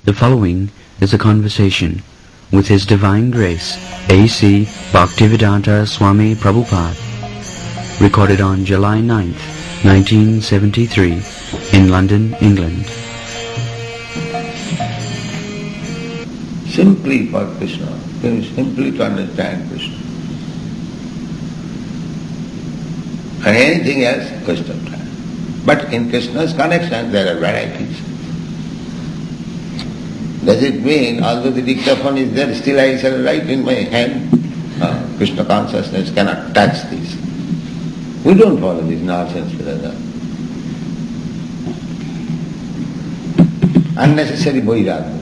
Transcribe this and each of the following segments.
The following is a conversation with His Divine Grace A.C. Bhaktivedanta Swami Prabhupada, recorded on July 9th, 1973, in London, England. Simply for Krishna, simply to understand Krishna. And anything else, question time. But in Krishna's connection, there are varieties. Does it mean, although the dictaphone is there, still I shall write in my hand? Krishna consciousness cannot touch this. We don't follow this nonsense, brother. Unnecessary vairagya.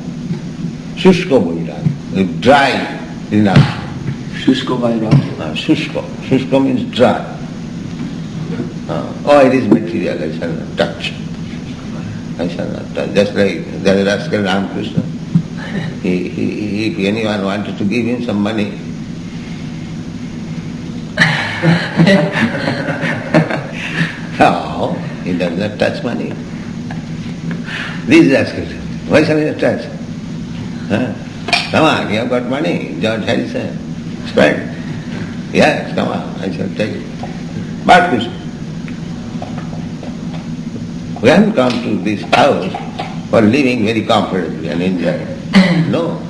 Shushko vairagya. If dry is enough. Shushko vairagya? Shushko means dry. It is material, I shall not touch. I shall not touch. Just like the rascal Ramakrishna. If anyone wanted to give him some money, no, he does not touch money. This rascal, why shall he not touch? Come on, you have got money, George Harrison, spread. Yes, come on, I shall take it. But Krishna, we haven't come to this house for living very comfortably and enjoying. No.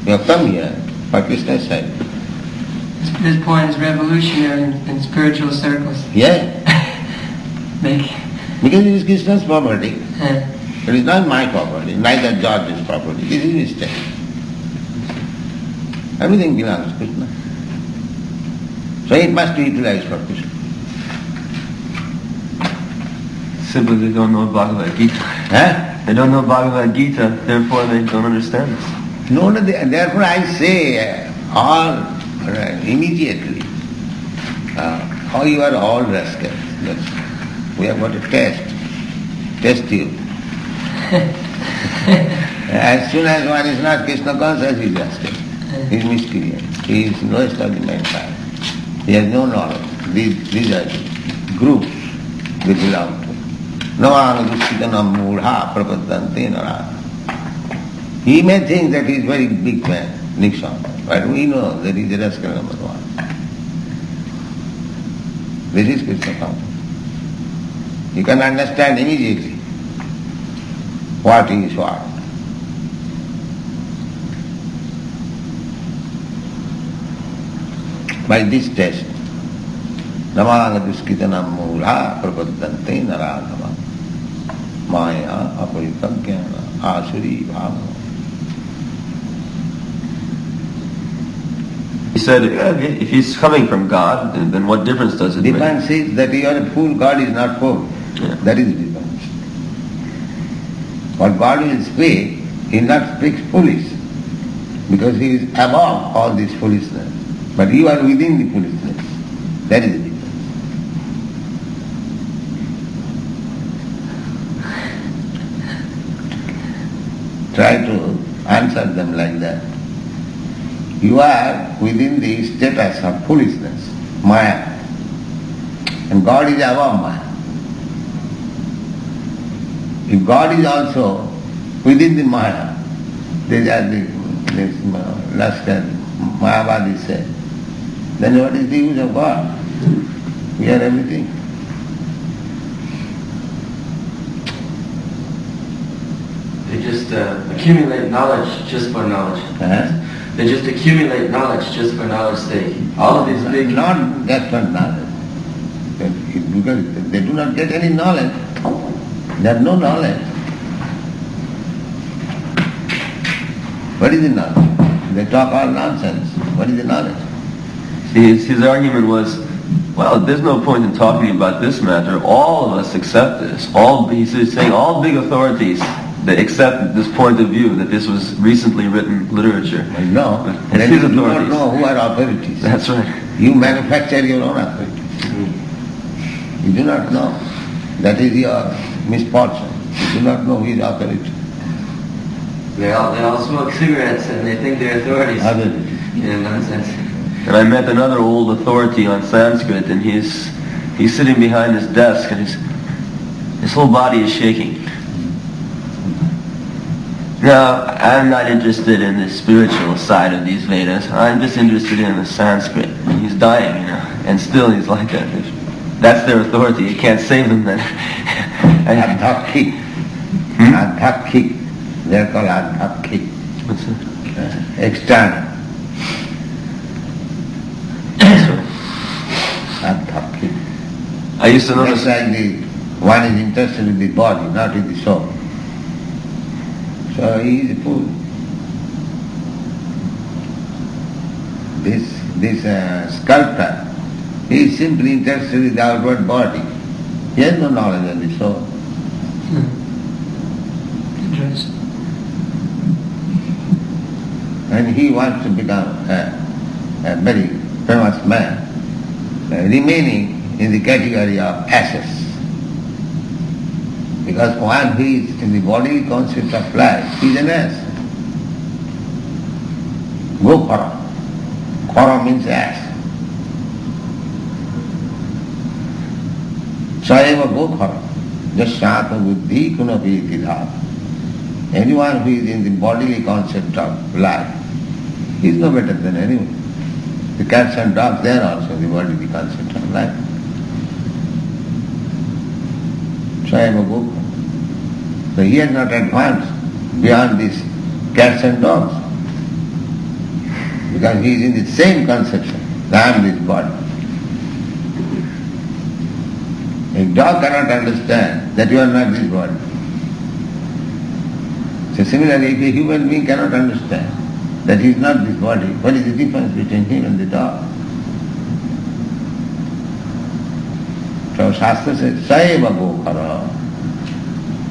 We have come here for Krishna's sake. This point is revolutionary in spiritual circles. Yeah. Because it is Krishna's property. It is not my property, neither George's property. This is his state. Everything belongs to Krishna. So it must be utilized for Krishna. Simply they don't know Bhagavad Gita. They don't know Bhagavad Gita, therefore they don't understand this. No, therefore I say all immediately. You are all rascals. We have got a test tube. As soon as one is not Krishna conscious, he is rascal. He is miscreant. He is lowest of the mankind. He has no knowledge. These are the groups they belong to. Navānaduṣkitanam mūಢā prapaddante narā. He may think that he is very big man, Nixon, but we know that he is a rascal number one. This is Krishna consciousness. You can understand immediately what is what. By this test, navānaduṣkitanam mūಢā prapaddante narā. Maya aparita jnana asuri bhava. He said, if he's coming from God, then what difference does it make? Difference is that you are a fool, God is not fool. Yeah. That is the difference. What God will speak, he will not speak foolish, because he is above all this foolishness. But you are within the foolishness. That is the difference. Try to answer them like that. You are within the status of foolishness, Maya. And God is above Maya. If God is also within the Maya, these are the last Mayavadi said, then what is the use of God? We are everything. They just accumulate knowledge just for knowledge. They just accumulate knowledge just for knowledge's sake. All of these big... Not just for knowledge. Because they do not get any knowledge. They have no knowledge. What is the knowledge? They talk all nonsense. What is the knowledge? His argument was, well, there's no point in talking about this matter. All of us accept this. He's saying all big authorities, they accept this point of view, that this was recently written literature. No, and you do not know who are authorities. That's right. You manufacture your own authorities. You do not know. That is your misfortune. You do not know who is authority. They all smoke cigarettes and they think they're authorities. Yeah, nonsense. And I met another old authority on Sanskrit, and he's sitting behind his desk, and his whole body is shaking. No, I'm not interested in the spiritual side of these Vedas. I'm just interested in the Sanskrit. He's dying, and still he's like that. That's their authority. You can't save them then. Adhakik. Adhakik. They're called adhakik. What's that? External. Adhakik. I used to notice... Just like one is interested in the body, not in the soul. So he is a fool. This sculptor, he is simply interested in the outward body. He has no knowledge of the soul. Interesting. And he wants to become a very famous man, remaining in the category of asses. Because one who is in the bodily concept of life, he is an ass. Go khara. Khara means ass. Saeva go khara. Jasyata buddhi kunapi tidha. Anyone who is in the bodily concept of life, he is no better than anyone. The cats and dogs, they are also the bodily concept of life. Saeva go khara. So he has not advanced beyond these cats and dogs. Because he is in the same conception, I am this body. A dog cannot understand that you are not this body. So similarly, if a human being cannot understand that he is not this body, what is the difference between him and the dog? So Shastra says, Saeva Gokhara.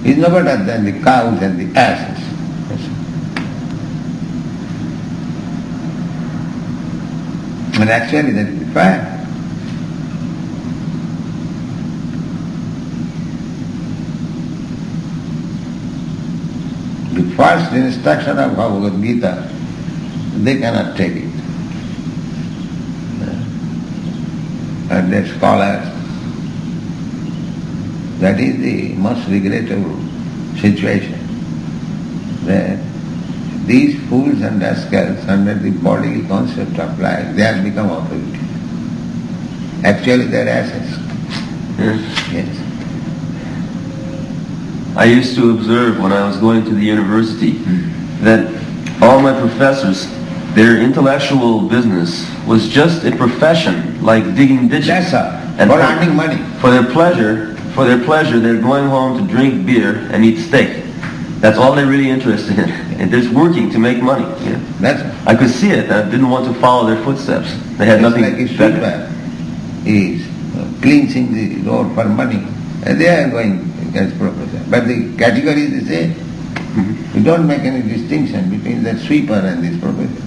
He is no better than the cows and the asses. But actually that is the fact. The first instruction of Bhagavad Gita, they cannot take it. And their scholars, that is the most regrettable situation, that these fools and rascals under the bodily concept of life, they have become authority. Actually they are asses. Yes. I used to observe when I was going to the university that all my professors, their intellectual business was just a profession, like digging ditches. That's all. And For earning money. For their pleasure, they're going home to drink beer and eat steak. That's all they're really interested in. And they're working to make money. Yeah. That's all. I could see it. I didn't want to follow their footsteps. They had It's nothing like a better. sweeper is cleansing the road for money. And they are going as professor. But the category is the same. You don't make any distinction between that sweeper and this professor.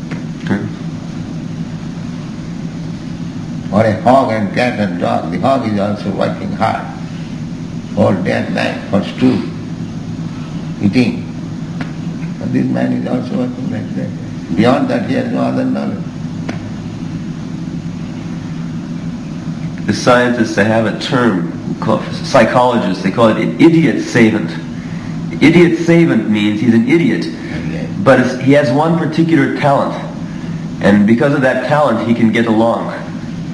Or a hog and cat and dog. The hog is also working hard all day and night for stew, eating. But this man is also working like that. Beyond that he has no other knowledge. The scientists, they have a term called, psychologists, they call it an idiot savant. Idiot savant means he's an idiot, but he has one particular talent. And because of that talent, he can get along.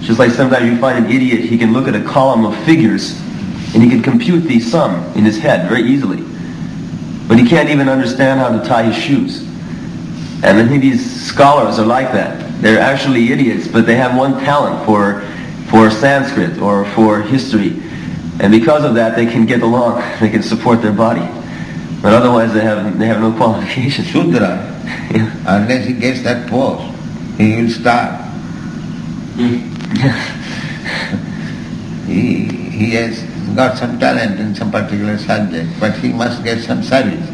Just like sometimes you find an idiot, he can look at a column of figures and he can compute the sum in his head very easily. But he can't even understand how to tie his shoes. And I think these scholars are like that. They're actually idiots, but they have one talent for Sanskrit or for history. And because of that, they can get along. They can support their body. But otherwise, they have no qualifications. Shudra, unless he gets that post, he will starve. He has got some talent in some particular subject, but he must get some service.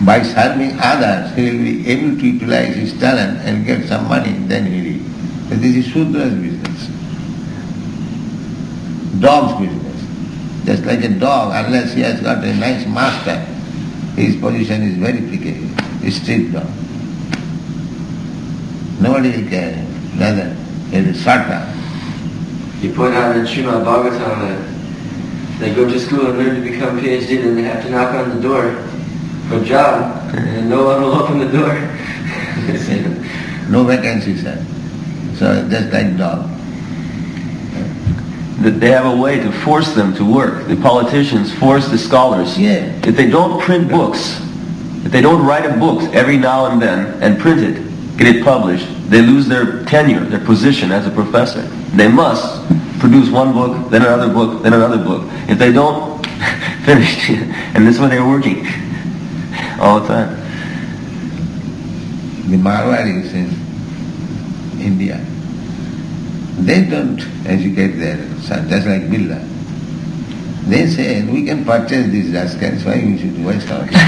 By serving others, he will be able to utilize his talent and get some money, then he will. So this is Shudra's business. Dog's business. Just like a dog, unless he has got a nice master, his position is very precarious. A street dog. Nobody will care him. Rather, he is a sata. You point out in Srimad Bhagavatam that they go to school and learn to become PhD, then they have to knock on the door for a job, and no one will open the door. No vacancy, sir. So just like dog. That they have a way to force them to work. The politicians force the scholars. Yeah. If they don't print books, if they don't write a book every now and then and print it, get it published, they lose their tenure, their position as a professor. They must produce one book, then another book, then another book. If they don't finish, and this is when they're working all the time. The Marwadis in India, they don't educate their son, just like Billa. They say, we can purchase these rascals, why we should waste our time?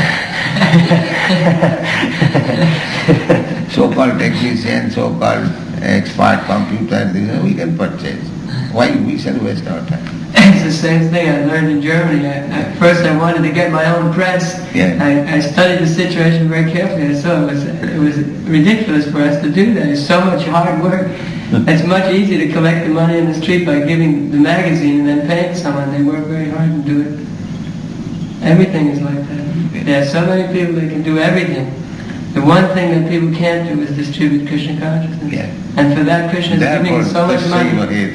So-called technician, so-called expert computer, we can purchase. Why we shall waste our time? It's the same thing I learned in Germany. First I wanted to get my own press. Yeah. I studied the situation very carefully. I saw it was ridiculous for us to do that. It's so much hard work. It's much easier to collect the money in the street by giving the magazine and then paying someone. They work very hard and do it. Everything is like that. There are so many people that can do everything. The one thing that people can't do is distribute Krishna consciousness. Yeah. And for that, Krishna is giving so much money.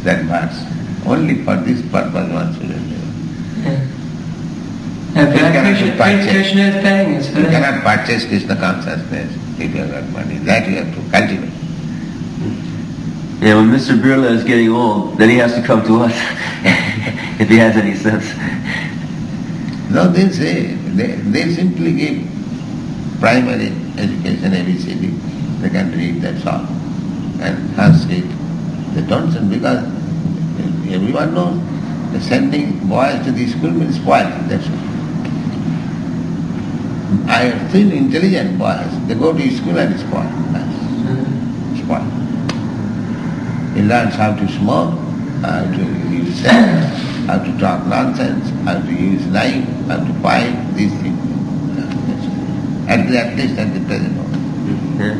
That verse. Only for this purpose one should do. Yeah. And for that, Krishna is paying us for You that. cannot purchase Krishna consciousness if you have got money. That you have to cultivate. Yeah, when Mr. Birla is getting old, then he has to come to us, if he has any sense. No, they say, they simply give primary education, ABCD. They can read, that's all. And Sanskrit, they don't send, because everyone knows that sending boys to the school means spoil, that's all. I have seen intelligent boys, they go to school and spoil. Spoil. He learns how to smoke, how to use sex, how to talk nonsense, how to use knife, how to fight, these things. At least at the present moment. Yeah.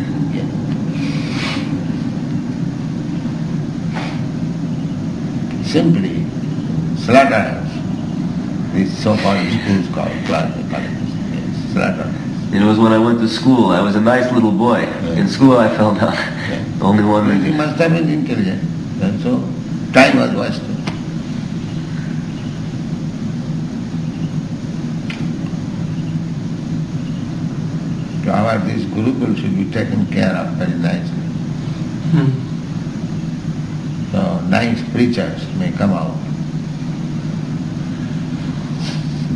Simply, Slaughterhouse, these so-called schools called colleges, Slaughterhouse. It was when I went to school. I was a nice little boy. Yeah. In school I fell down. Yeah. Only one. He must have been intelligent. And so, time was wasted. So this Gurukul should be taken care of very nicely. So nice preachers may come out.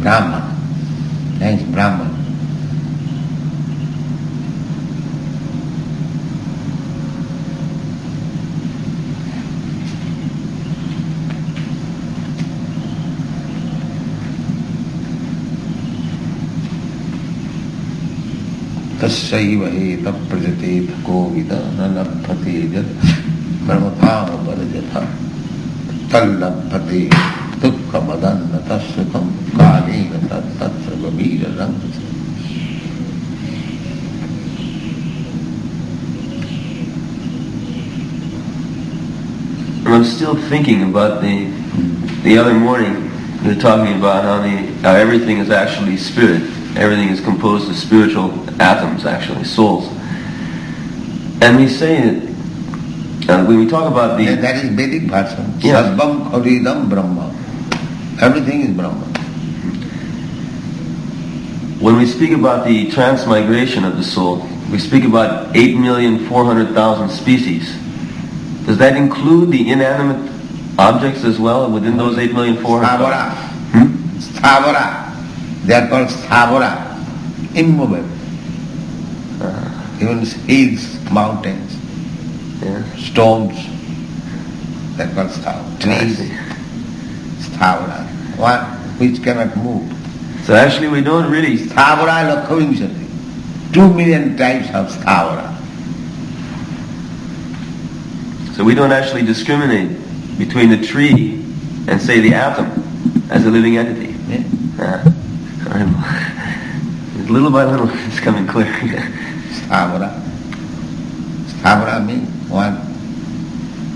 Brahman, nice Brahman. तस्यैव हेत प्रजतेत कोविद न लभते यद ब्रह्मधाम वरजथा तल्लभते दुःखमदन्न तत्सुखं कालेन तत्र गभीर रंग. I'm still thinking about the other morning. We were talking about how everything is actually spirit. Everything is composed of spiritual atoms, actually, souls. And we say that when we talk about the... That is Vedic version. Yeah. Sarvam Kharidam Brahma. Everything is Brahma. When we speak about the transmigration of the soul, we speak about 8,400,000 species. Does that include the inanimate objects as well within those 8,400,000? Sthavara. They are called sthavara, immovable. Even hills, mountains, stones, they are called sthavara. Trees, sthavara, one which cannot move. So actually we don't really... Sthavara lakhavinshati, 2 million types of sthavara. So we don't actually discriminate between the tree and, say, the atom as a living entity. Little by little, it's coming clear. Sthavara. Sthavara means one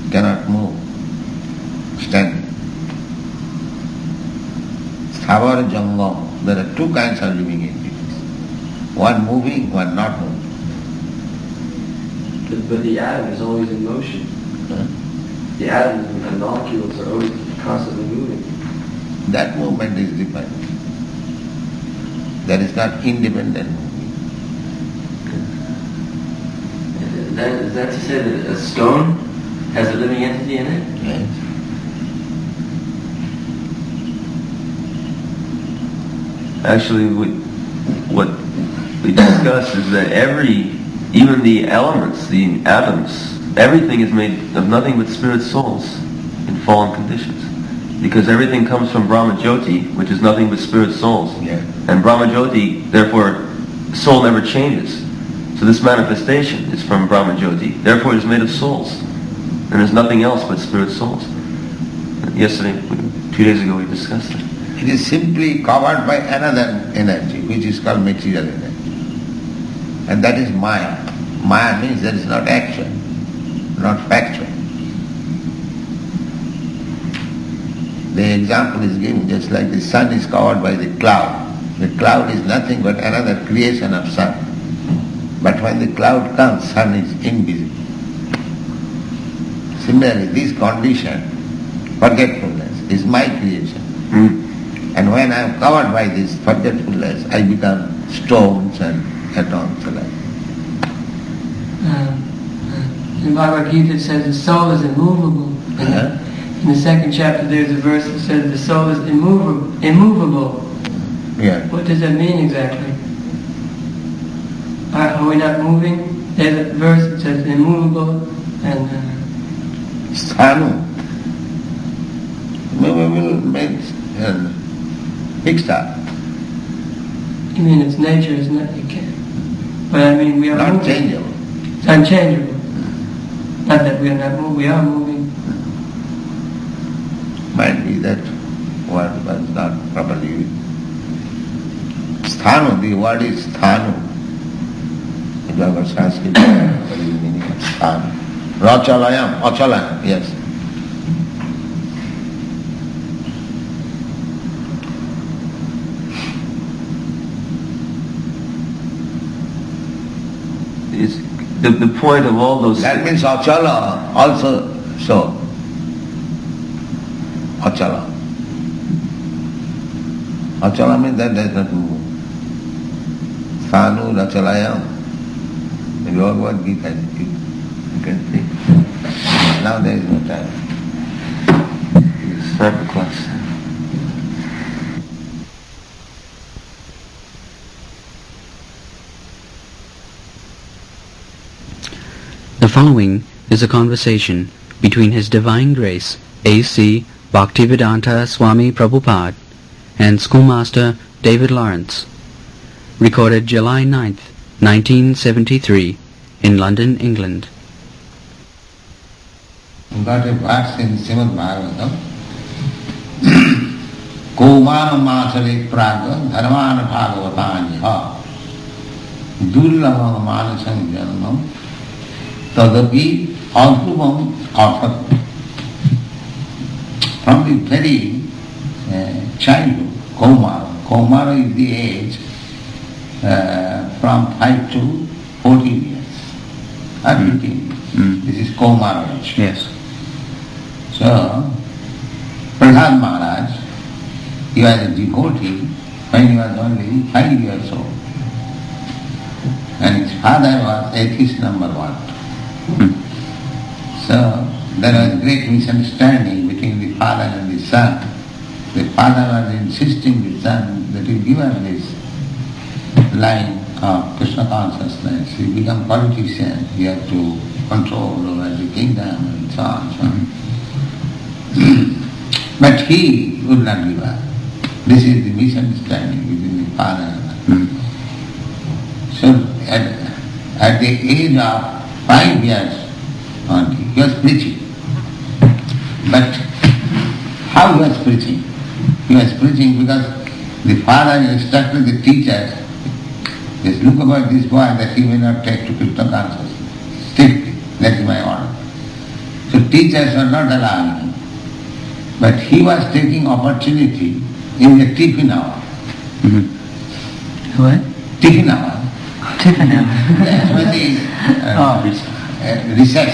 cannot move, standing. Sthavara jangam. there are two kinds of living entities. One moving, one not moving. But the atom is always in motion. Huh? The atoms and molecules are always constantly moving. That movement is different. That is not independent movement. Is that to say that a stone has a living entity in it? Yes. Actually, what we discussed is that even the elements, the atoms, everything is made of nothing but spirit souls in fallen conditions. Because everything comes from Brahma Jyoti, which is nothing but spirit souls. Yeah. And Brahma Jyoti, therefore, soul never changes. So this manifestation is from Brahma Jyoti. Therefore, it is made of souls. And there's nothing else but spirit souls. Yesterday, 2 days ago, we discussed that. It is simply covered by another energy, which is called material energy. And that is Maya. Maya means there is not action, not factual. The example is given just like the sun is covered by the cloud. The cloud is nothing but another creation of sun. But when the cloud comes, sun is invisible. Similarly, this condition, forgetfulness, is my creation. And when I am covered by this forgetfulness, I become stones and atoms alike. In Bhagavad Gita it says the soul is immovable. In the second chapter there's a verse that says the soul is immovable. Yeah. What does that mean exactly? Are we not moving? There's a verse that says immovable and... Sthanu. Movable means fixed up. You mean its nature is not... You can't... But I mean we are Not moving. changeable. It's unchangeable. Not that we are not moving, we are moving. Might be that word was not properly used. Sthanu, the word is sthanu. It was Sanskrit word, what is the meaning of sthanu? Rachalayam, achalayam, yes. The point of all those... That means achala also so. Achala. Achala means that does not move. Sthanu, rachalayam. The Bhagavad Gita, you can see. Now there is no time. Start the class. The following is a conversation between His Divine Grace A.C. Bhaktivedanta Swami Prabhupada and Schoolmaster David Lawrence, recorded July 9th, 1973, in London, England. We got a verse in Srimad Bhagavatam. Kaumana māsale praga dharmana bhagavatanya durlabha manasam janmam tadapi adrubam arthat. From the very childhood, Kaumara is the age from 5 to 14 years, or 15 years. This is Kaumara age. Yes. So, Prahlad Maharaj, he was a devotee when he was only 5 years old. And his father was atheist number 1. So, there was great misunderstanding between the father and the son. The father was insisting the son that you give up this line of Krishna consciousness, you become politician, you have to control over the kingdom and so on, so on. But he would not give up. This is the misunderstanding between the father and mother. So at the age of 5 years only, he was preaching. But how he was preaching? He was preaching because the father instructed the teacher, just look about this boy that he may not take to Krishna consciousness. Strictly, that is my order. So teachers were not allowing him. But he was taking opportunity in the tiffin hour. What? Tiffin hour. Tiffin hour. That's when the recess.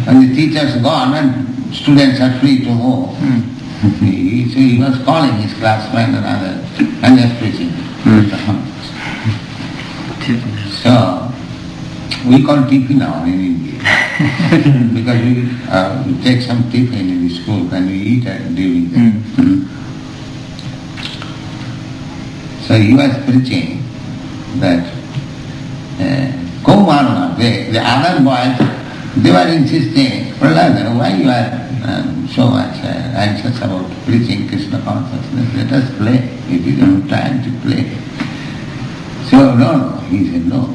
When the teacher's gone and students are free to move. He was calling his classmen and others and just preaching. So, we call tiffin hour in India. Because we take some tiffin in the school and we eat it during that. So he was preaching that Kaumarana, the other boys, they were insisting, Prahlada, why you are so much anxious about preaching Krishna consciousness? Let us play. It is our time to play. So no, he said no.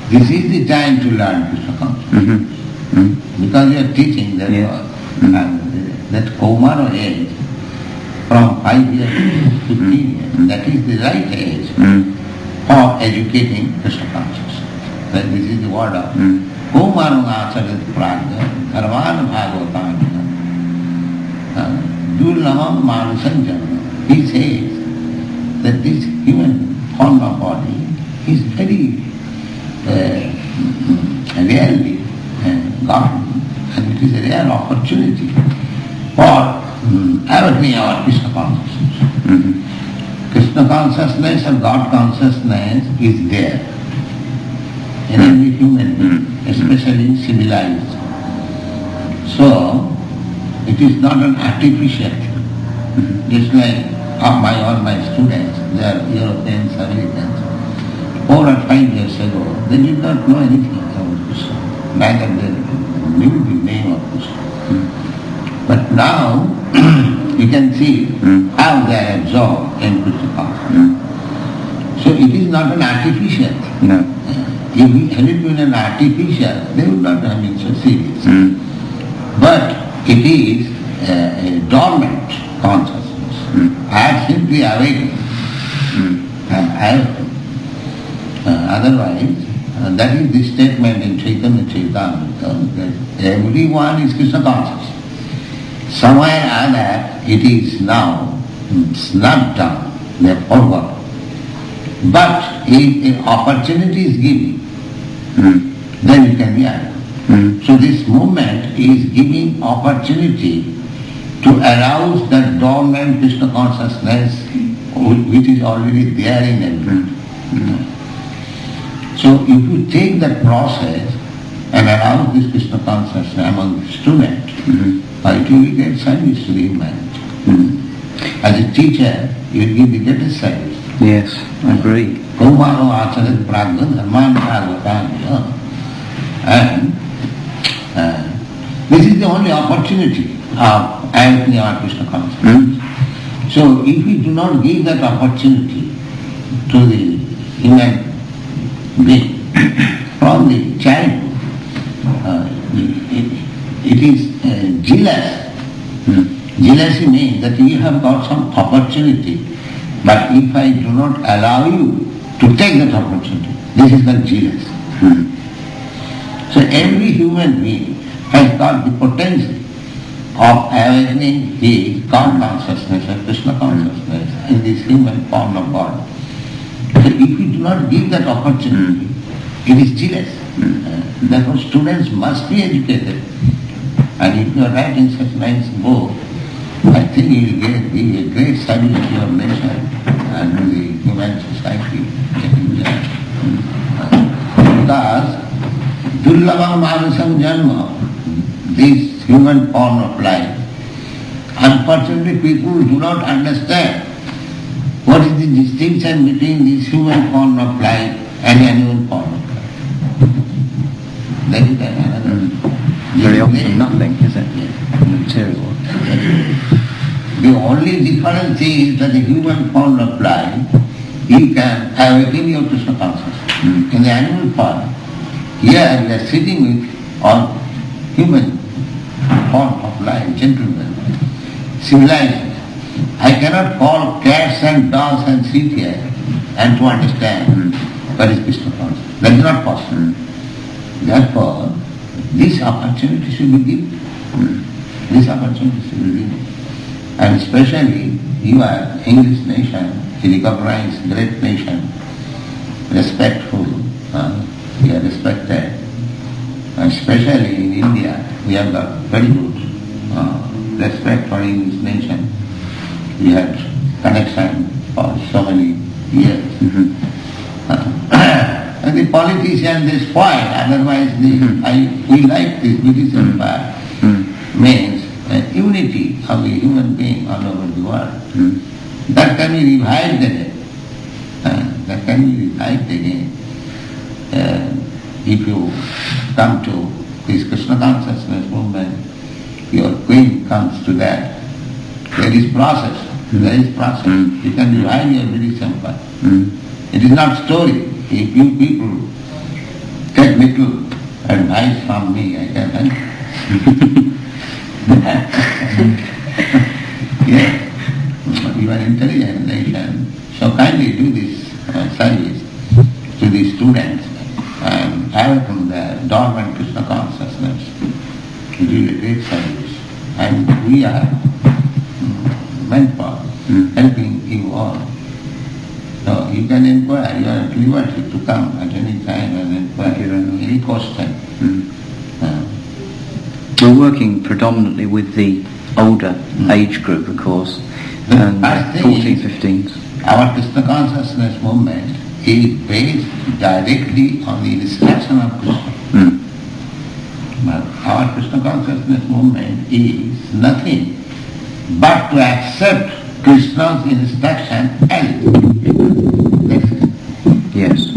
This is the time to learn Krishna consciousness. Because you are teaching that that Kaumara age, from 5 years to 15 years, that is the right age for educating Krishna consciousness. That this is the word of Kaumara Acharit Pragya, Dharman Bhagavatam, Dullavam Manasam Janma. He says that this human form of body is very rarely gotten, and it is a rare opportunity for awakening our Krishna consciousness. Krishna consciousness and God consciousness is there in every human being, especially civilized. So, it is not an artificial thing. Just like all my students, they are Europeans, Americans. 4 or 5 years ago, they did not know anything about Krishna. Neither they knew the name of Krishna. But now, you can see how they are absorbed in Krishna consciousness. So it is not an artificial thing. No. If had it been an artificial, they would not have been so serious. But it is a dormant consciousness. I have simply awakened. Otherwise, that is the statement in Chaitanya Charitamrita that everyone is Krishna conscious. Somewhere or other it is now snubbed down, they are forgotten. But if an opportunity is given, then it can be added. So this movement is giving opportunity to arouse that dormant Krishna consciousness which is already there in everyone. So if you take that process and arouse this Krishna consciousness among the students, it will be great service to the humanity. As a teacher, you will give the greatest service. Yes, I agree. Kaumaro acharit pragya dharman bhagavatam. And this is the only opportunity of awakening our Krishna consciousness. So if we do not give that opportunity to the human being from the childhood, it is jealous. Jealousy means that you have got some opportunity, but if I do not allow you to take that opportunity, this is called jealous. So every human being has got the potential of awakening his God consciousness and Krishna consciousness in this human form of God. So if we do not give that opportunity, it is jealous. Therefore students must be educated. And if you are writing such nice book, I think you will give a great service to your nation and to the human society. Because Dullabam Manasam Janma, this human form of life, unfortunately people do not understand what is the distinction between this human form of life and animal form of life. That is another. Very often nothing, is it? Material. The only difference is that the human form of life, you can awaken your Krishna consciousness. In the animal form, here we are sitting with all human form of life, gentlemen, civilized. I cannot call cats and dogs and sit here and to understand what is Krishna consciousness. That is not possible. Therefore, this opportunity should be given. This opportunity should be given. And especially you are English nation, a recognized great nation, respectful, we are respected. Especially in India, we have got very good respect for English nation. We had connection for so many years. And the politicians, they spoil, otherwise we like this British Empire. Means unity of the human being all over the world. That can be revived again. That can be revived again. If you come to this Krishna consciousness movement, your queen comes to that. There is process. There is process. You can revive your British Empire. It is not story. If you people take little advice from me, I can help. Yes, you are intelligent nation, so kindly do this service to the students and awaken their dormant Krishna consciousness. You do a great service, and we are meant for helping you all. So you can inquire, you are at liberty to come at any time and inquire any question. We're working predominantly with the older age group, of course, and 14, 15s. Our Krishna consciousness movement is based directly on the instruction of Krishna. But our Krishna consciousness movement is nothing but to accept Krishna's instruction as it is. Yes.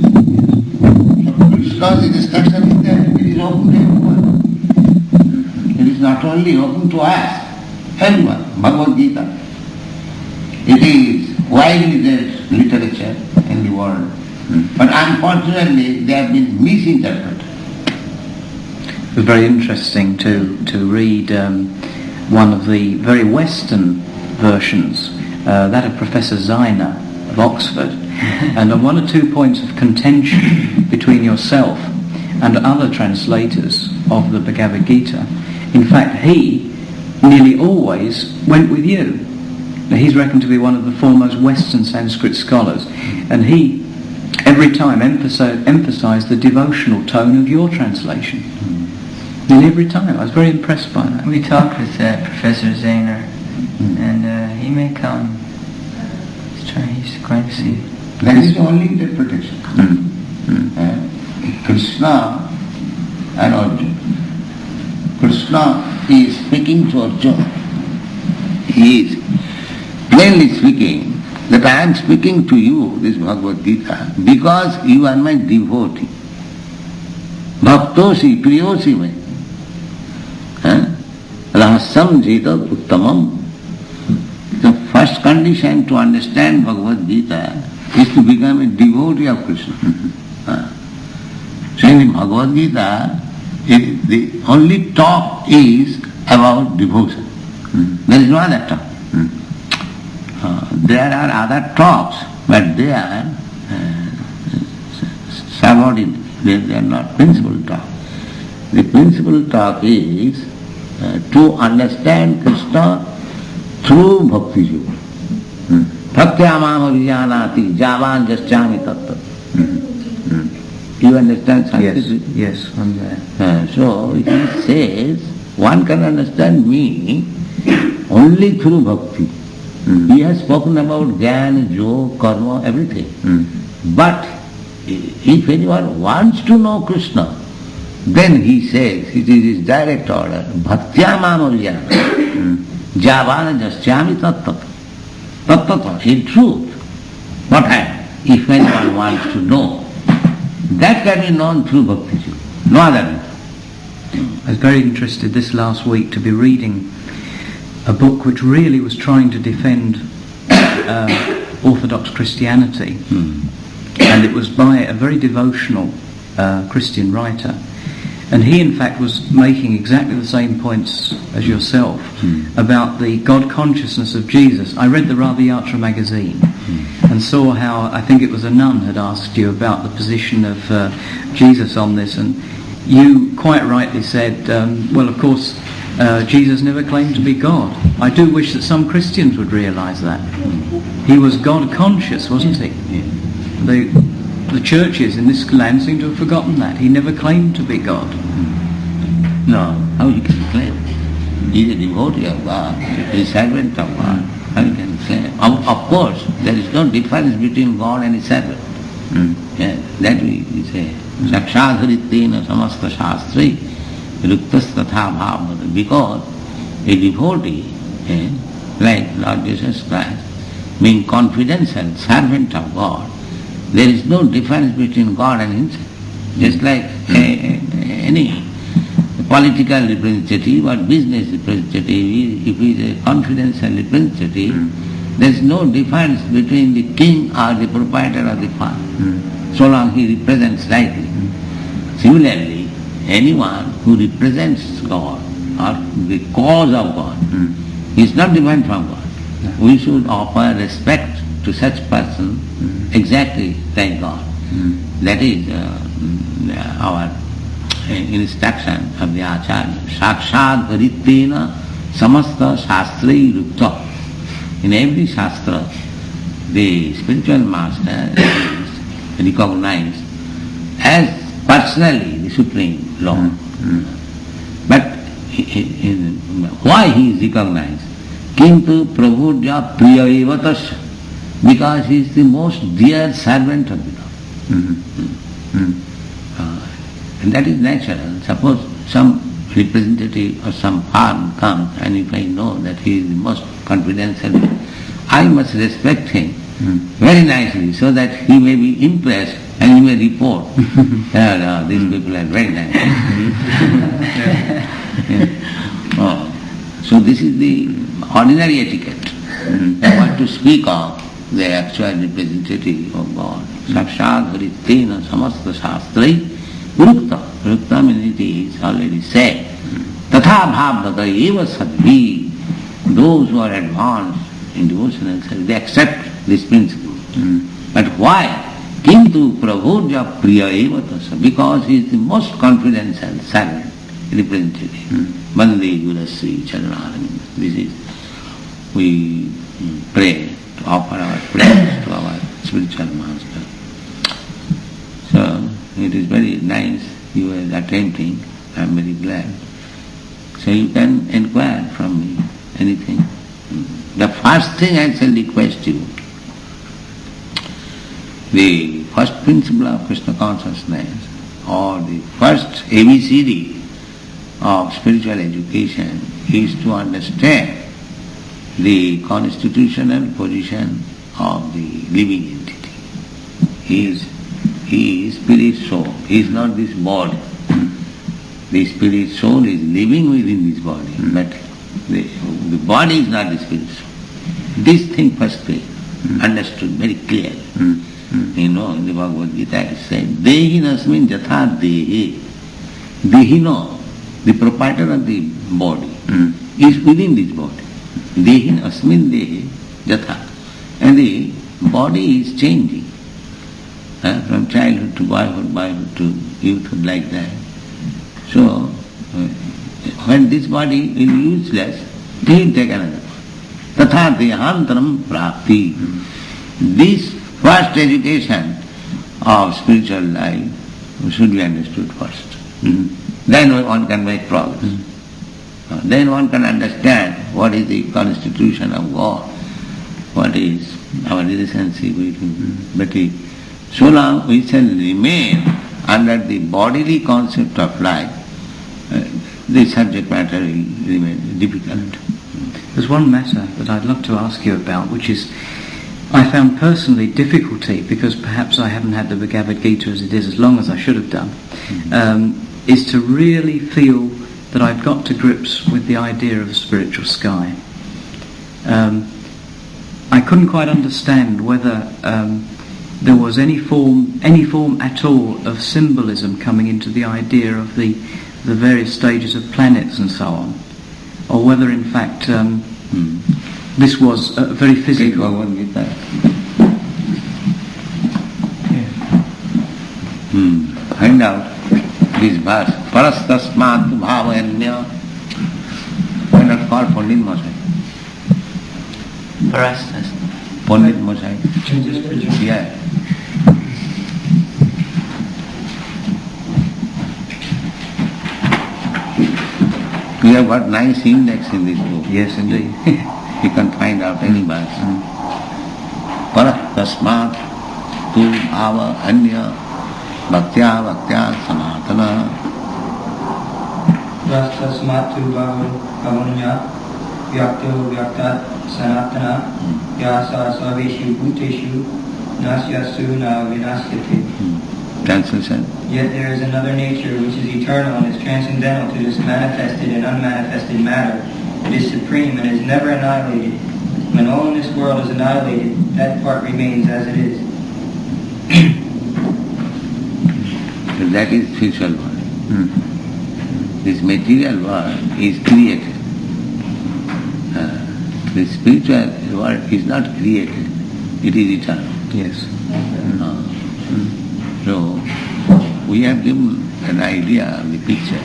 Krishna's instruction is there, it is open to everyone. It is not only open to us, everyone. Bhagavad Gita. It is widely read literature in the world, but unfortunately they have been misinterpreted. It was very interesting to read one of the very Western versions, that of Professor Zeiner of Oxford, and on one or two points of contention between yourself and other translators of the Bhagavad Gita. In fact, he nearly always went with you. Now, he's reckoned to be one of the foremost Western Sanskrit scholars, and he every time emphasized the devotional tone of your translation. Nearly every time. I was very impressed by that. We talked with Professor Zahner, and he may come. He's going to see. That is the only interpretation. Krishna and Arjuna. Krishna is speaking to Arjuna. He is plainly speaking that I am speaking to you, this Bhagavad Gita, because you are my devotee. Bhaktosi priyosi me. Rahasam jeta uttamam. The first condition to understand Bhagavad Gita is to become a devotee of Krishna. So in the Bhagavad Gita, the only talk is about devotion. There is no other talk. There are other talks, but they are subordinate. They are not principal talk. The principal talk is to understand Krishna through bhakti yoga. Bhaktya mama vijanati javan jasyami tattva. You understand Sanskrit? Yes, I'm there. So he says, one can understand me only through bhakti. He has spoken about jnana, yoga, karma, everything. But if anyone wants to know Krishna, then he says, it is his direct order, bhaktya mama vijana, javana jasyami tattva. Tattva, in truth, what I, if anyone wants to know, that can be known through bhakti yoga, no other way. I was very interested this last week to be reading a book which really was trying to defend Orthodox Christianity, and it was by a very devotional Christian writer, and he in fact was making exactly the same points as yourself about the God consciousness of Jesus. I read the Radha Yatra magazine and saw how, I think it was a nun had asked you about the position of Jesus on this, and you quite rightly said, well, of course Jesus never claimed to be God. I do wish that some Christians would realise that. He was God conscious, wasn't he? The churches in this land seem to have forgotten that. He never claimed to be God. No, how you can claim? He is a devotee of God, he is a servant of God. How you can claim? Of course, there is no difference between God and his servant. Yeah, that we say. Sakshadharitena samasta shastri ruktas tatha bhavata. Because a devotee, like Lord Jesus Christ, being confidential servant of God, there is no difference between God and himself. Just like any political representative or business representative, if he is a confidential representative, there is no difference between the king or the proprietor or the farm, so long he represents rightly. Similarly, anyone who represents God or the cause of God is not different from God. We should offer respect to such person exactly like God. That is our instruction of the Acharya. Sakshad Haritena Samasta Shastrai Rukta. In every Shastra, the spiritual master is recognized as personally the supreme Lord. But why he is recognized? Kintu Prabhudya Priyaevatasya. Because he is the most dear servant of the Lord. And that is natural. Suppose some representative or some farm comes, and if I know that he is the most confidential, I must respect him very nicely so that he may be impressed and he may report. These people are very nice. So this is the ordinary etiquette. What to speak of the actual representative of God. Sakshad Haritena Samasta Shastrai Urukta. Urukta means it is already said. Tatha bhavata eva sadvi. Those who are advanced in devotional service, they accept this principle. But why? Kintu Prabhurja Priya eva tasa. Because he is the most confidential servant, representative. Bande Gurasri Charanaravinda. This is, we pray to offer our prayers to our spiritual master. So, it is very nice you are attempting. I am very glad. So you can inquire from me anything. The first thing I shall request you, the first principle of Krishna consciousness, or the first ABCD of spiritual education, is to understand the constitutional position of the living entity. He is spirit soul. He is not this body. The spirit soul is living within this body, but the body is not the spirit soul. This thing first be understood very clearly. In the Bhagavad Gita it says, Dehinasmin jatha dehe. Dehino, the proprietor of the body, is within this body. Dehin asmin dehe jatha. And the body is changing. From childhood to boyhood to youthhood, like that. So, when this body is useless, he will take another body. Tatha dehantaram prapti. This first education of spiritual life should be understood first. Then one can make progress. Then one can understand what is the constitution of God, what is our relationship with him. But so long we shall remain under the bodily concept of life, the subject matter will remain difficult. There's one matter that I'd love to ask you about, which is, I found personally difficulty, because perhaps I haven't had the Bhagavad Gita as it is as long as I should have done, is to really feel that I've got to grips with the idea of a spiritual sky. I couldn't quite understand whether there was any form at all of symbolism coming into the idea of the various stages of planets and so on, or whether in fact this was very physical. Find out this verse. Parastasmat bhavanya called Pandit Mosai. For us, that's Pandit Mosai. Yeah. We have got nice index in this book. yes, indeed. You can find out any verse. Tasmat tu bhava anya bhaktya bhaktya sanatana. Tasmat tu bhava anya vyakto vyaktat sanatana yasa sarveshu bhuteshu nasyasu na vinasyate. Translation. Yet there is another nature which is eternal and is transcendental to this manifested and unmanifested matter. It is supreme and is never annihilated. When all in this world is annihilated, that part remains as it is. That is spiritual world. This material world is created. The spiritual world is not created. It is eternal. Yes. So, we have given an idea of the picture.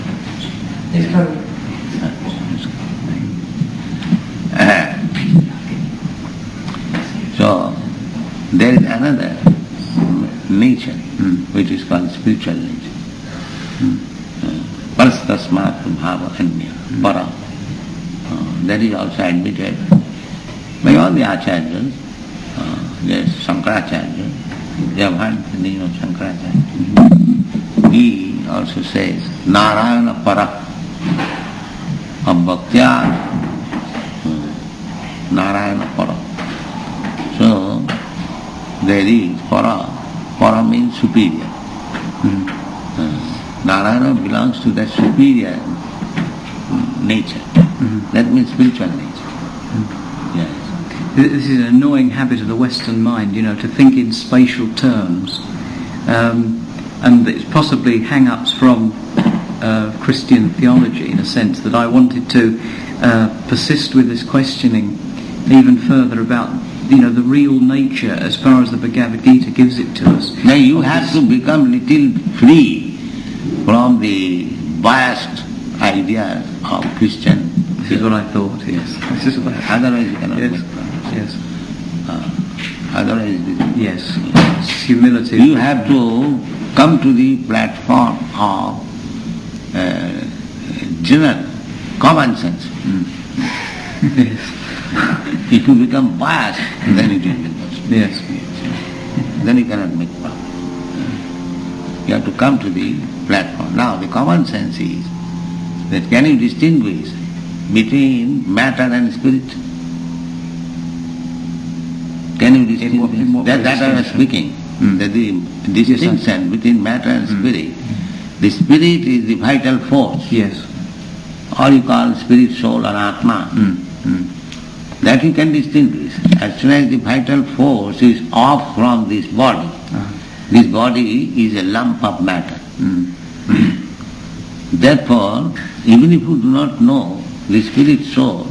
So, there is another nature which is called spiritual nature. Parastasmat bhava anya, para. That is also admitted by all the acharyas. There is Shankaracharya. You have heard the name of Shankaracharya. He also says, Narayana para, bhaktya, Narayana para. So, there is para means superior. Narayana belongs to that superior nature. That means spiritual nature. Yes. This is an annoying habit of the Western mind, to think in spatial terms, and it's possibly hang-ups from Christian theology, in a sense, that I wanted to persist with this questioning even further about, the real nature as far as the Bhagavad Gita gives it to us. Now you have to become little free from the biased ideas of Christian. This is what I thought, yes. This is what Otherwise you cannot yes. make progress. Yes. Otherwise Yes. It's humility. you have to come to the platform of general common sense. Yes. If you become biased, then it will be lost. Yes. Then you cannot make progress. You have to come to the platform. Now the common sense is that can you distinguish between matter and spirit? Can you distinguish? That I was speaking. That the distinction between matter and spirit. The spirit is the vital force. Yes. Or you call spirit, soul or Atma. That you can distinguish. As soon as the vital force is off from this body, this body is a lump of matter. Therefore, even if you do not know the spirit soul,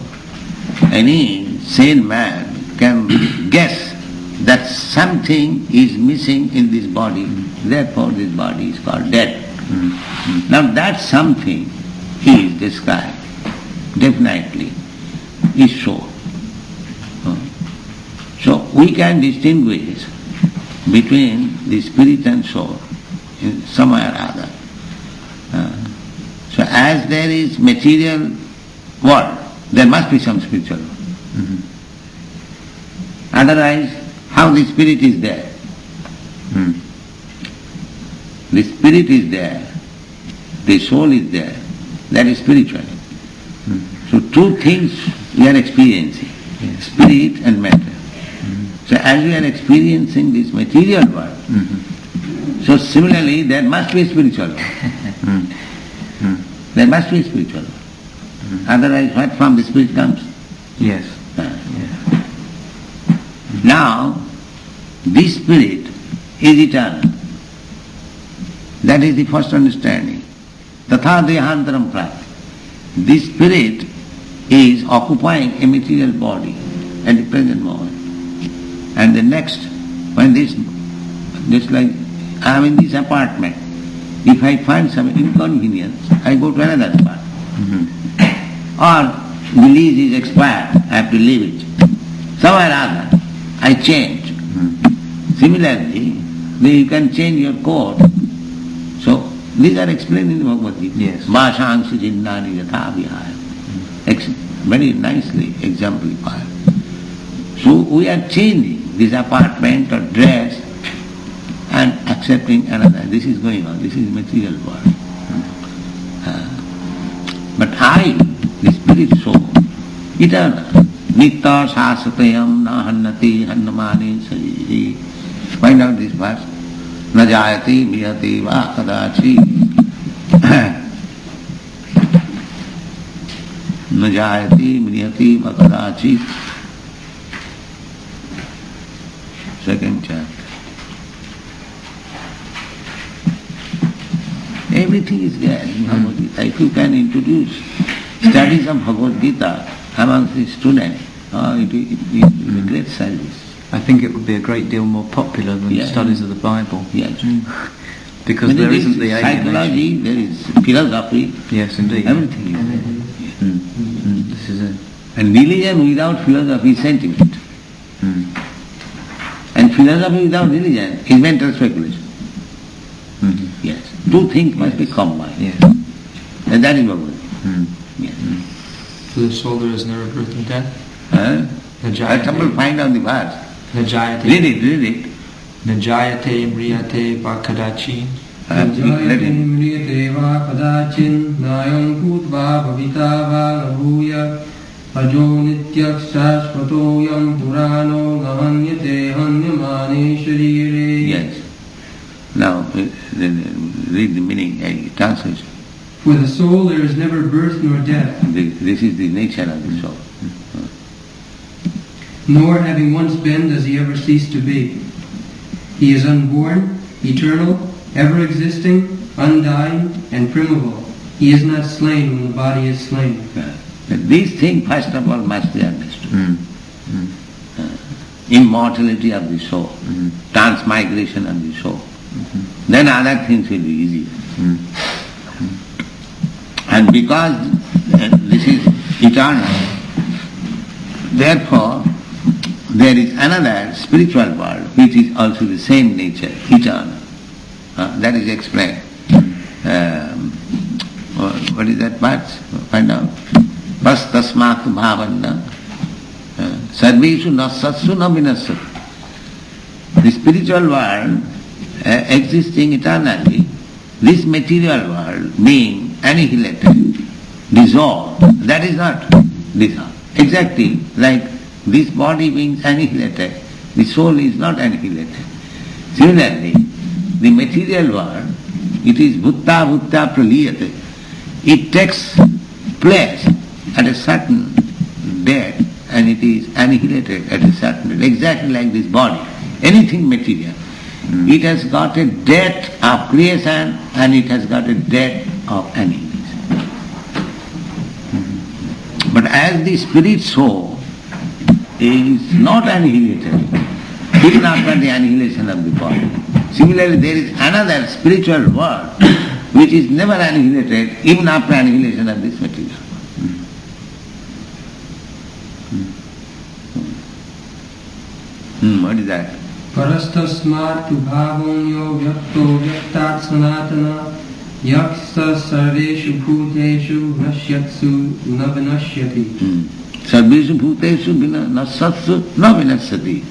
any sane man can guess that something is missing in this body, therefore this body is called dead. Now that something is described, definitely, is soul. So we can distinguish between the spirit and soul in some way or other. So as there is material world, there must be some spiritual world. Otherwise, how the spirit is there? The spirit is there, the soul is there, that is spiritual. So two things we are experiencing, spirit and matter. So as we are experiencing this material world, so similarly there must be a spiritual world. There must be a spiritual world. Otherwise what from the spirit comes? Yes. Now, this spirit is eternal. That is the first understanding. Tatha dehantaram prati. This spirit is occupying a material body at the present moment. And the next, when just like I am in this apartment, if I find some inconvenience, I go to another apartment. Or the lease is expired, I have to leave it. Somewhere or other, I change. Similarly, you can change your coat. So, these are explained in the Bhagavad Gita. Yes. Bhashangsu jinnani yatha vihaya. Very nicely exemplified. So we are changing this apartment or dress and accepting another. This is going on. This is material world. But I, the spirit soul, eternal, nitta sasatayam na hannati hannamani sariri. Find out this verse. Na jayati miyati va kadachi. Na jayati miyati va kadachi. Second chapter. Everything is there in Bhagavad Gita. If you can introduce studies of Bhagavad Gita among the students, it is a great service. I think it would be a great deal more popular than studies of the Bible. Yes. Because there isn't the psychology, alienation. there is philosophy. Yes, indeed. Everything is there. This is it. And religion without philosophy is sentiment. And philosophy without religion is mental speculation. Yes. Two things must be combined. Yes. And that is Bhagavad Gita. Yes. So the soul there is never birth and death? Somebody find out the verse. Najayate. Read it. Najayate mriyate va kadachi. Let Jayate it. mriyate va kadachin nayam bhutva bhavita va nabhuya ajo nityak shashvatoyam purano nahanyate hanyamane sharire. Yes. Now, read the meaning, translation. For the soul there is never birth nor death, This is the nature of the soul. nor having once been does he ever cease to be. He is unborn, eternal, ever existing, undying, and primeval. He is not slain when the body is slain. These things, first of all, must be understood. Immortality of the soul, transmigration of the soul. Then other things will be easier. And because this is eternal, therefore there is another spiritual world which is also the same nature, eternal. That is explained. What is that part? Find out. Pastasmat bhavanna sarveshu nasatsu na vinasatu. The spiritual world existing eternally, this material world being annihilated, dissolved, that is not dissolved. Exactly like this body being annihilated, the soul is not annihilated. Similarly, the material world, it is bhutta praliyate. It takes place at a certain date and it is annihilated at a certain date, exactly like this body. Anything material. It has got a date of creation and it has got a date of annihilation. But as the spirit soul is not annihilated, even after the annihilation of the body. Similarly, there is another spiritual world which is never annihilated even after annihilation of this material. What is that? Parastasmat tu bhavam yo vyakto vyaktat sanatana yaksa sarveshu bhuteshu nashyatsu navinashyati. Sarveshu bhuteshu nasatsu navinashyati.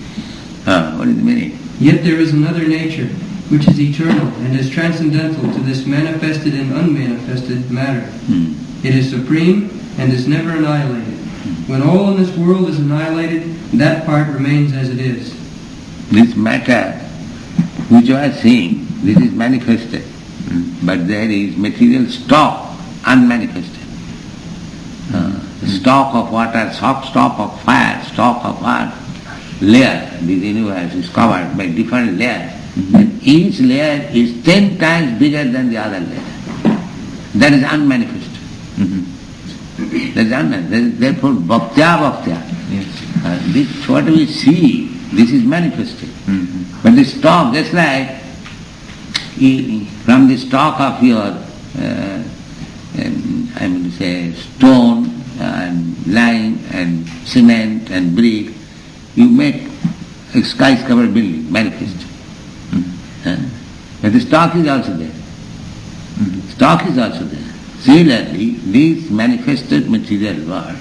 What is the meaning? Yet there is another nature, which is eternal and is transcendental to this manifested and unmanifested matter. It is supreme and is never annihilated. When all in this world is annihilated, that part remains as it is. This matter which you are seeing, this is manifested. But there is material stock unmanifested. Stock of water, stock of fire, stock of earth, layer. This universe is covered by different layers. And each layer is 10 times bigger than the other layer. That is unmanifested. That is unmanifested. Therefore, bhaktya. Yes. This what we see, this is manifested. But the stock, just like from the stock of your, I mean to say, stone, and lime and cement and brick, you make a skyscraper building, manifest. But the stock is also there. Stock is also there. Similarly, this manifested material world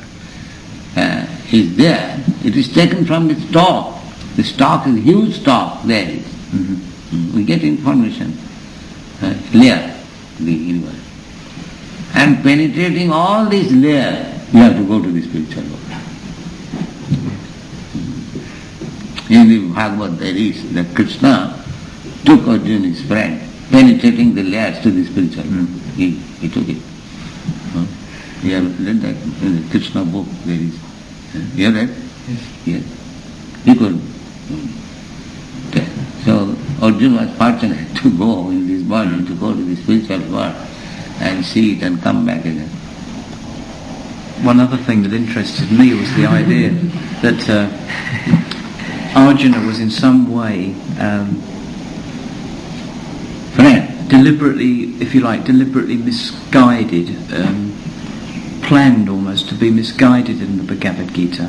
is there. It is taken from the stock. The stock is huge stock there is. We get information, layer, the universe. And penetrating all these layers, you have to go to the spiritual world. In the Bhagavad there is that Krishna took Arjuna, his friend, penetrating the layers to the spiritual world. He took it. You have read that in the Krishna book there is. You have read? Yes. He could. So Arjuna was fortunate to go in this body, to go to the spiritual world and see it and come back again. One other thing that interested me was the idea that Arjuna was in some way deliberately, if you like, deliberately misguided, planned almost to be misguided in the Bhagavad Gita.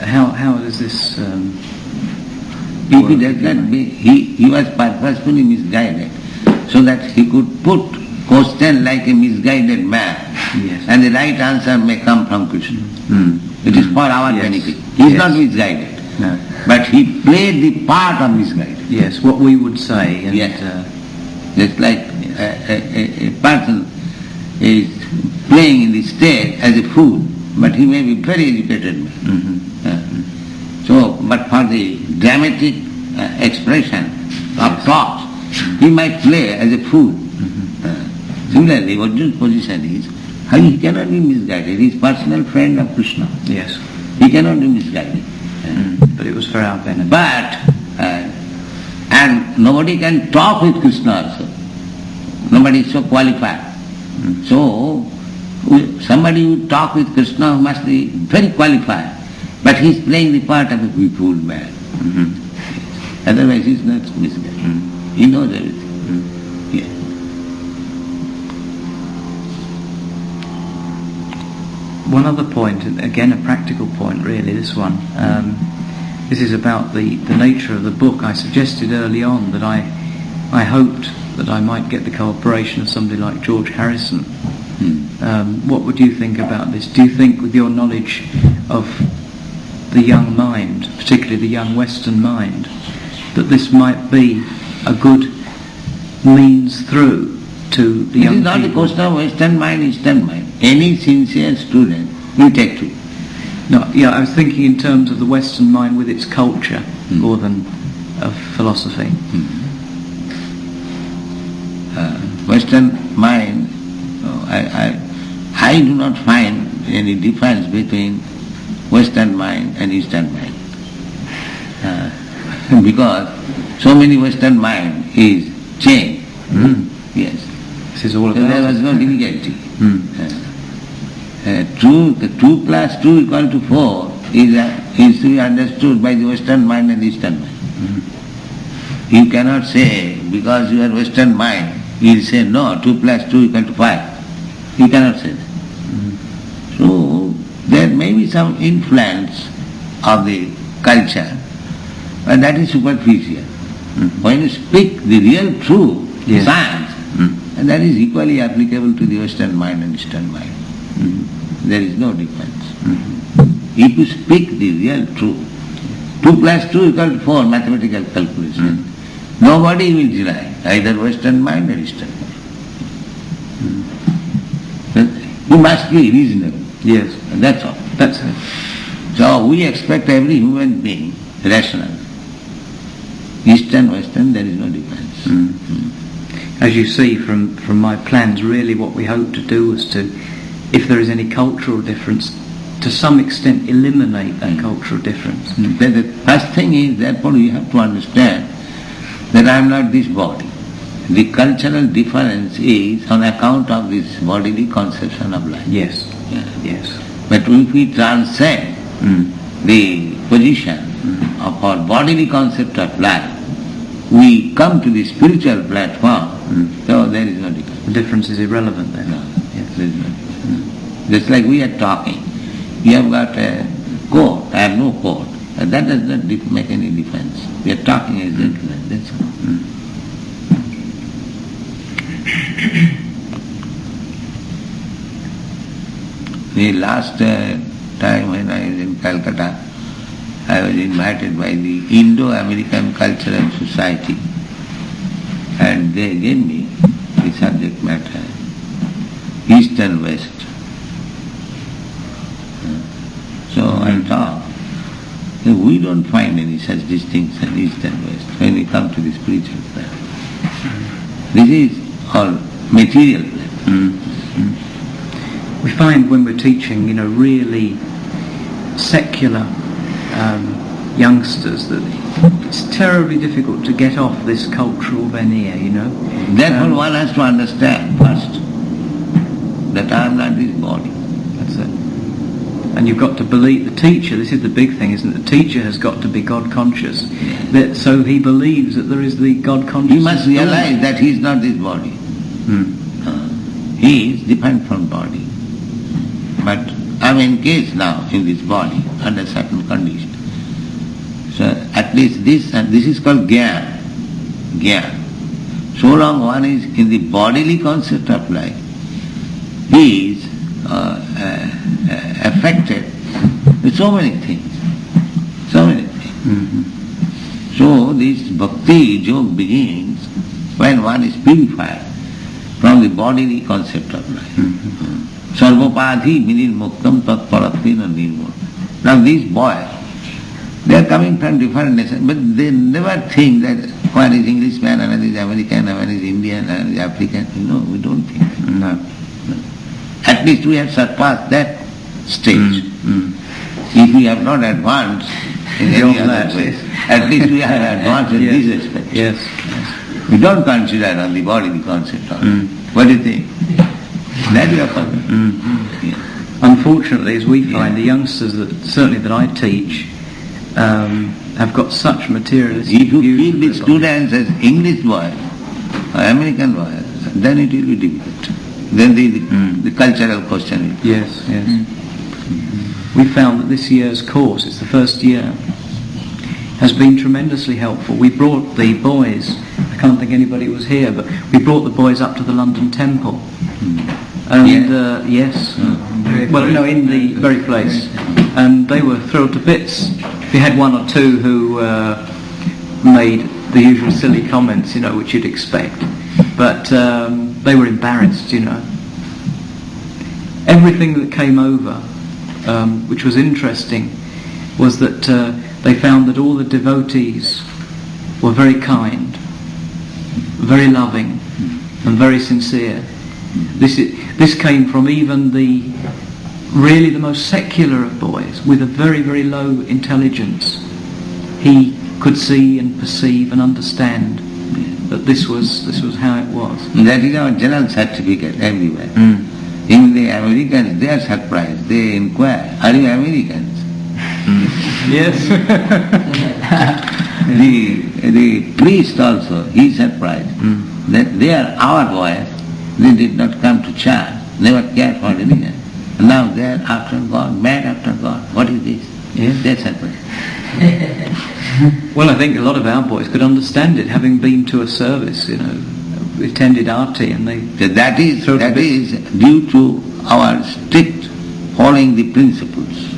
How does this He does not be, he was purposefully misguided so that he could put question like a misguided man, and the right answer may come from Krishna. It is for our benefit. He is not misguided, but he played the part of misguided. Yes, what we would say. And, just like a person is playing in the stage as a fool, but he may be very educated man. So, but for the dramatic expression of thoughts, he might play as a fool. Similarly, Arjuna's position is, how he cannot be misguided. He is personal friend of Krishna. Yes. He cannot be misguided. But it was for our benefit. But, and nobody can talk with Krishna also. Nobody is so qualified. So, somebody who talk with Krishna must be very qualified. But he is playing the part of a fool man. Otherwise he is not misguided. He knows everything. One other point, and again a practical point really, this one. This is about the nature of the book. I suggested early on that I hoped that I might get the cooperation of somebody like George Harrison. What would you think about this? Do you think, with your knowledge of the young mind, particularly the young Western mind, that this might be a good means through to the young people? It is not a question of Western mind, Eastern mind. Any sincere student will take to it. No, I was thinking in terms of the Western mind with its culture more than of philosophy. Western mind, I do not find any difference between Western mind and Eastern mind. Because so many Western mind is changed. Yes. This is all about so there was no difficulty. 2 plus 2 equal to 4 is to be understood by the Western mind and Eastern mind. You cannot say, because you are Western mind, you will say, no, 2 plus 2 equal to 5. You cannot say that. So, there may be some influence of the culture, but that is superficial. When you speak the real true science, and that is equally applicable to the Western mind and Eastern mind. There is no difference. If you speak the real truth, 2 plus 2 equal to 4, mathematical calculation, nobody will deny either Western mind or Eastern mind. You must be reasonable. Yes. That's all. That's it. So we expect every human being rational. Eastern, Western, there is no difference. As you see from my plans, really what we hope to do is to, if there is any cultural difference, to some extent eliminate that cultural difference. The first thing is, therefore you have to understand that I am not this body. The cultural difference is on account of this bodily conception of life. Yes. Yes. But if we transcend the position of our bodily concept of life, we come to the spiritual platform, so there is no difference. The difference is irrelevant then. No, yes, there is no difference. Just like we are talking. You have got a coat, I have no coat. And that does not make any difference. We are talking as gentlemen, that's all. The last time when I was in Calcutta, I was invited by the Indo-American Cultural Society, and they gave me the subject matter, East and West. So I thought, we don't find any such distinction, East and West, when we come to the spiritual plane. This is all material plane. We find when we're teaching, really secular youngsters that it's terribly difficult to get off this cultural veneer, Therefore one has to understand first that I am not this body. That's it. And you've got to believe the teacher, this is the big thing, isn't it? The teacher has got to be God conscious. So he believes that there is the God conscious. He must realize that he is not this body. He is different from body. But I am engaged now in this body under certain conditions. So at least this is called Gyan. Gyan. So long one is in the bodily concept of life, he is affected with so many things. So this bhakti joke begins when one is purified from the bodily concept of life. Sarvapadhi minirmuktam tat paratina nirmur. Now these boys, they are coming from different nations, but they never think that one is Englishman, another is American, another is Indian, another is African. No, we don't think. No. At least we have surpassed that stage. If we have not advanced in any other way, at least we have advanced in this aspect. Yes. We don't consider on the body the concept of it. What do you think? That we are following. Unfortunately, as we find, the youngsters that I teach have got such materialistic If you views treat the students as English boys or American boys, then it will be difficult. Then the cultural question is. Yes. We found that this year's course, it's the first year, has been tremendously helpful. We brought the boys, I can't think anybody was here, but we brought the boys up to the London Temple. And in the very place. And they were thrilled to bits. We had one or two who made the usual silly comments, which you'd expect. But they were embarrassed, Everything that came over, which was interesting, was that they found that all the devotees were very kind, very loving, and very sincere. This came from even the most secular of boys, with a very, very low intelligence. He could see and perceive and understand that this was how it was. That is our general certificate everywhere. In the Americans, they are surprised. They inquire, are you Americans? Yes. the priest also, he is surprised that they are our boys. They did not come to church, never cared for religion. And now they are after God, mad after God. What is this? Yes, that's surprised. Well, I think a lot of our boys could understand it, having been to a service, attended RT, and they... So that is due to our strict following the principles.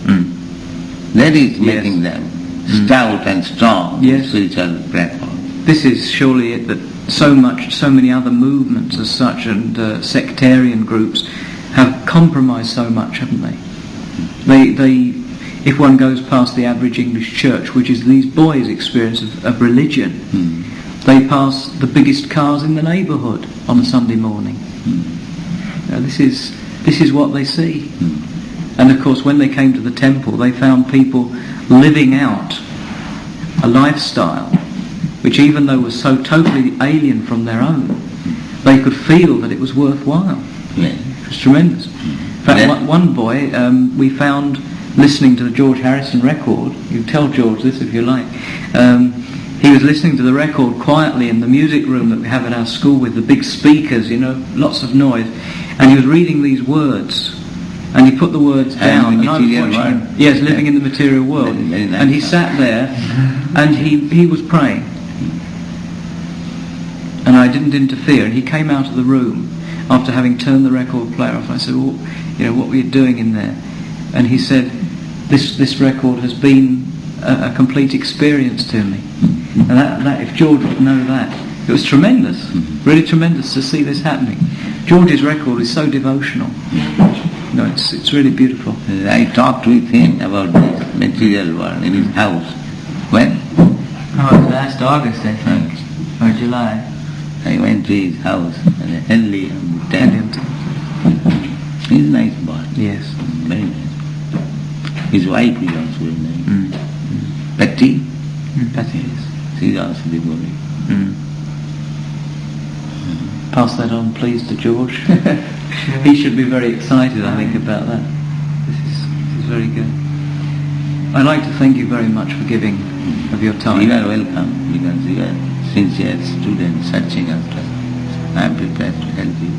That is making them stout and strong in spiritual platform. This is surely it, that so many other movements as such and sectarian groups have compromised so much, haven't they? They if one goes past the average English church, which is these boys' experience of religion, they pass the biggest cars in the neighbourhood on a Sunday morning. Now, this is what they see. And of course, when they came to the temple, they found people living out a lifestyle which, even though was so totally alien from their own, they could feel that it was worthwhile. It was tremendous. In fact, one boy we found listening to the George Harrison record. You tell George this if you like. He was listening to the record quietly in the music room that we have at our school with the big speakers, lots of noise, and he was reading these words And he put the words down. And the and I was material watching world. him. Yes, living in the material world. Very nice. And he sat there, and he was praying. And I didn't interfere. And he came out of the room after having turned the record player off. I said, well, what were you doing in there? And he said, this record has been a complete experience to me. And that if George would know that, it was tremendous, really tremendous to see this happening. George's record is so devotional. It's really beautiful. I talked with him about this material world in his house. When? Oh, last August, I think, or July. I went to his house and Henley and Ted. He's a nice boy. Yes. Very nice. His wife is also very nice. Betty? Betty is. She's also devotee. Pass that on, please, to George. He should be very excited, I think, about that. This is very good. I'd like to thank you very much for giving of your time. You are welcome, because you are sincere student searching after. I am prepared to help you.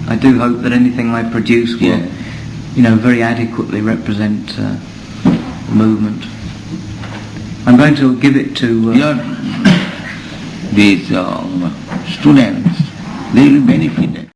I do hope that anything I produce will, very adequately represent the movement. I'm going to give it to... These students, they will be benefited.